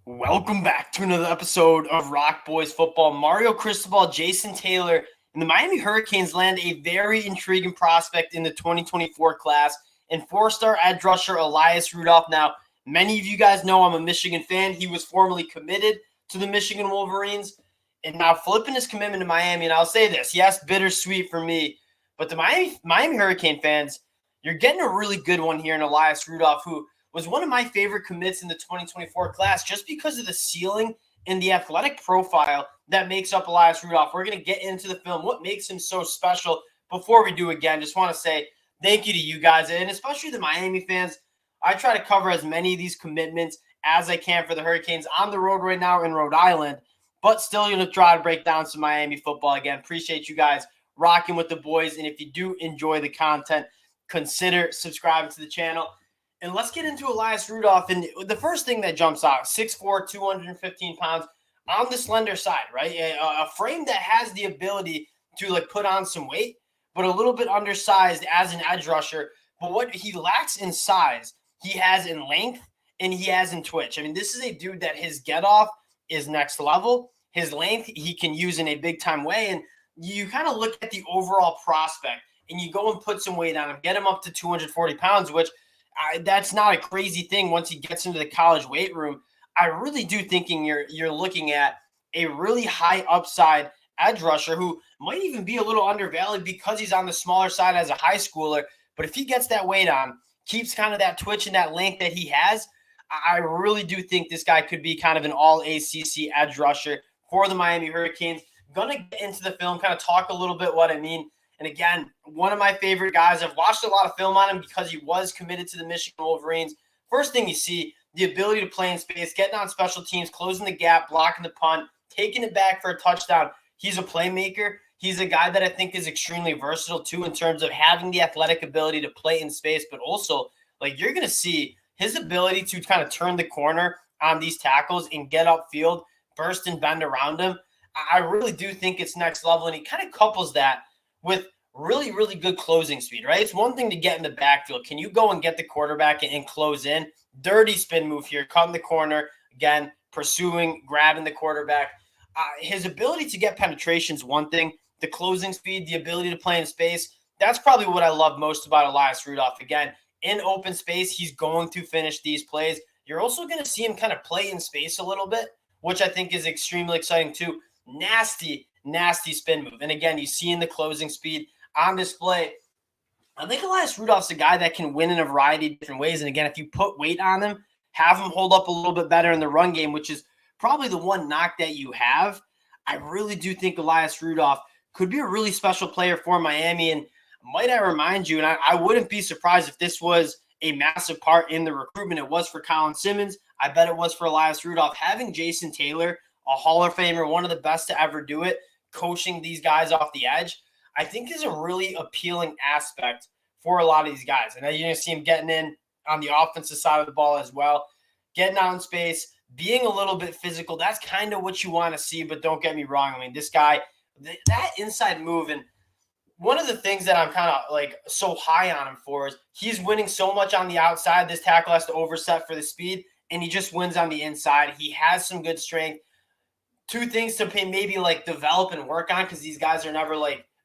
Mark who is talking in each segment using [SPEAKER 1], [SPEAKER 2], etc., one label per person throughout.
[SPEAKER 1] Welcome back to another episode of Rock Boys Football. Mario Cristobal, Jason Taylor, and the Miami Hurricanes land a very intriguing prospect in the 2024 class and four-star edge rusher Elias Rudolph. Now, many of you guys know I'm a Michigan fan. He was formerly committed to the Michigan Wolverines and now flipping his commitment to Miami. And I'll say this, yes, bittersweet for me, but the Miami Hurricane fans, you're getting a really good one here in Elias Rudolph, who was one of my favorite commits in the 2024 class just because of the ceiling and the athletic profile that makes up Elias Rudolph. We're going to get into the film, what makes him so special. Before we do again, just want to say thank you to you guys, and especially the Miami fans. I try to cover as many of these commitments as I can for the Hurricanes on the road right now in Rhode Island, but still going to try to break down some Miami football again. Appreciate you guys rocking with the boys, and if you do enjoy the content, consider subscribing to the channel. And let's get into Elias Rudolph. And the first thing that jumps out, 6'4", 215 pounds on the slender side, right? A frame that has the ability to put on some weight, but a little bit undersized as an edge rusher. But what he lacks in size, he has in length and he has in twitch. I mean, this is a dude that his get off is next level. His length he can use in a big time way. And you kind of look at the overall prospect and you go and put some weight on him, get him up to 240 pounds, which that's not a crazy thing once he gets into the college weight room. I really do thinking you're looking at a really high upside edge rusher who might even be a little undervalued because he's on the smaller side as a high schooler. But if he gets that weight on, keeps kind of that twitch and that length that he has, I really do think this guy could be kind of an all ACC edge rusher for the Miami Hurricanes. Gonna get into the film, kind of talk a little bit what I mean. And again, one of my favorite guys. I've watched a lot of film on him because he was committed to the Michigan Wolverines. First thing you see, the ability to play in space, getting on special teams, closing the gap, blocking the punt, taking it back for a touchdown. He's a playmaker. He's a guy that I think is extremely versatile too in terms of having the athletic ability to play in space, but also you're going to see his ability to kind of turn the corner on these tackles and get upfield, burst and bend around him. I really do think it's next level, and he kind of couples that with really, really good closing speed, right? It's one thing to get in the backfield. Can you go and get the quarterback and close in? Dirty spin move here, cutting the corner, again, pursuing, grabbing the quarterback. His ability to get penetration is one thing. The closing speed, the ability to play in space, that's probably what I love most about Elias Rudolph. Again, in open space, he's going to finish these plays. You're also going to see him kind of play in space a little bit, which I think is extremely exciting too. Nasty spin move. And again, you see in the closing speed on display. I think Elias Rudolph's a guy that can win in a variety of different ways. And again, if you put weight on him, have him hold up a little bit better in the run game, which is probably the one knock that you have, I really do think Elias Rudolph could be a really special player for Miami. And might I remind you, and I wouldn't be surprised if this was a massive part in the recruitment. It was for Colin Simmons. I bet it was for Elias Rudolph. Having Jason Taylor, a Hall of Famer, one of the best to ever do it, coaching these guys off the edge, I think is a really appealing aspect for a lot of these guys. And you're going to see him getting in on the offensive side of the ball as well, getting out in space, being a little bit physical. That's kind of what you want to see, but don't get me wrong. I mean, this guy, that inside move, and one of the things that I'm kind of so high on him for is he's winning so much on the outside. This tackle has to overset for the speed, and he just wins on the inside. He has some good strength. Two things to maybe develop and work on, because these guys are never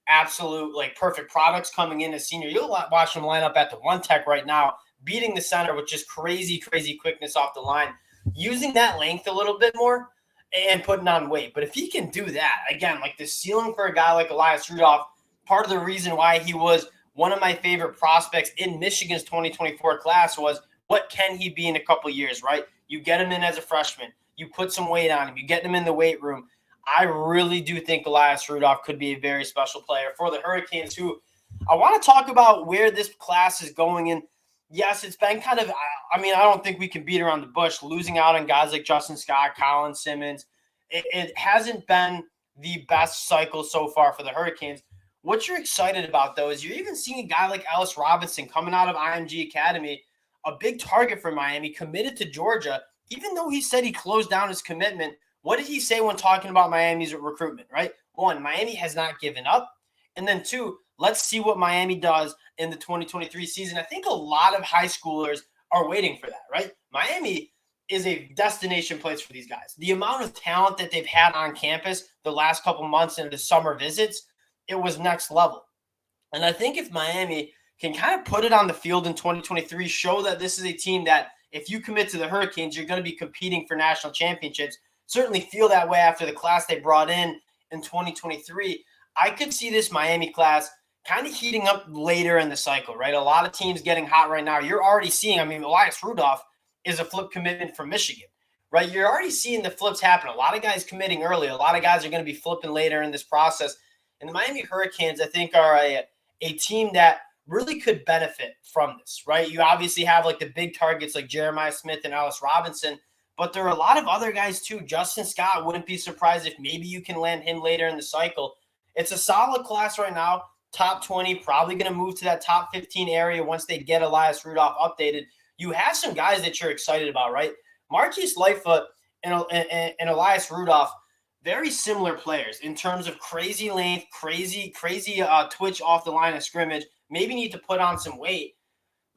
[SPEAKER 1] absolute perfect products coming in as senior. You'll watch them line up at the one tech right now, beating the center with just crazy quickness off the line, using that length a little bit more and putting on weight. But if he can do that, again, the ceiling for a guy like Elias Rudolph, part of the reason why he was one of my favorite prospects in Michigan's 2024 class was, what can he be in a couple years, right? You get him in as a freshman, you put some weight on him, you get him in the weight room. I really do think Elias Rudolph could be a very special player for the Hurricanes, who I want to talk about where this class is going. And yes, it's been kind of, I don't think we can beat around the bush, losing out on guys like Justin Scott, Colin Simmons. It hasn't been the best cycle so far for the Hurricanes. What you're excited about, though, is you're even seeing a guy like Ellis Robinson coming out of IMG Academy, a big target for Miami, committed to Georgia, even though he said he closed down his commitment. What did he say when talking about Miami's recruitment, right? One, Miami has not given up. And then two, let's see what Miami does in the 2023 season. I think a lot of high schoolers are waiting for that, right? Miami is a destination place for these guys. The amount of talent that they've had on campus the last couple months and the summer visits, it was next level. And I think if Miami can kind of put it on the field in 2023, show that this is a team that if you commit to the Hurricanes, you're going to be competing for national championships. Certainly feel that way after the class they brought in 2023. I could see this Miami class kind of heating up later in the cycle, right? A lot of teams getting hot right now. You're already seeing, Elias Rudolph is a flip commitment from Michigan, right? You're already seeing the flips happen. A lot of guys committing early. A lot of guys are going to be flipping later in this process. And the Miami Hurricanes, I think, are a team that really could benefit from this, right? You obviously have like the big targets like Jeremiah Smith and Alice Robinson, but there are a lot of other guys too. Justin Scott, wouldn't be surprised if maybe you can land him later in the cycle. It's a solid class right now. Top 20, probably going to move to that top 15 area once they get Elias Rudolph updated. You have some guys that you're excited about, right? Marquise Lightfoot and Elias Rudolph, very similar players in terms of crazy length, crazy twitch off the line of scrimmage, maybe need to put on some weight.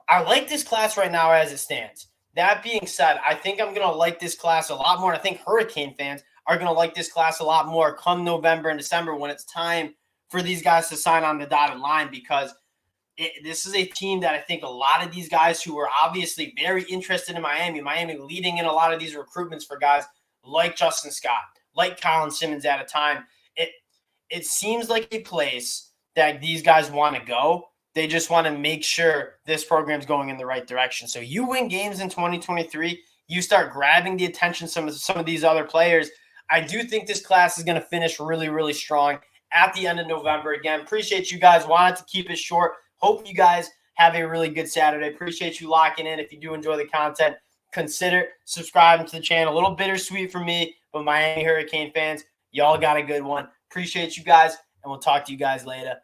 [SPEAKER 1] I like this class right now as it stands. That being said, I think I'm going to like this class a lot more. I think Hurricane fans are going to like this class a lot more come November and December when it's time for these guys to sign on the dotted line, because this is a team that I think a lot of these guys who are obviously very interested in Miami leading in a lot of these recruitments for guys like Justin Scott, like Colin Simmons at a time. It seems like a place that these guys want to go. They just want to make sure this program's going in the right direction. So you win games in 2023, you start grabbing the attention of some of these other players. I do think this class is going to finish really, really strong at the end of November. Again, appreciate you guys. Wanted to keep it short. Hope you guys have a really good Saturday. Appreciate you locking in. If you do enjoy the content, consider subscribing to the channel. A little bittersweet for me, but Miami Hurricane fans, y'all got a good one. Appreciate you guys, and we'll talk to you guys later.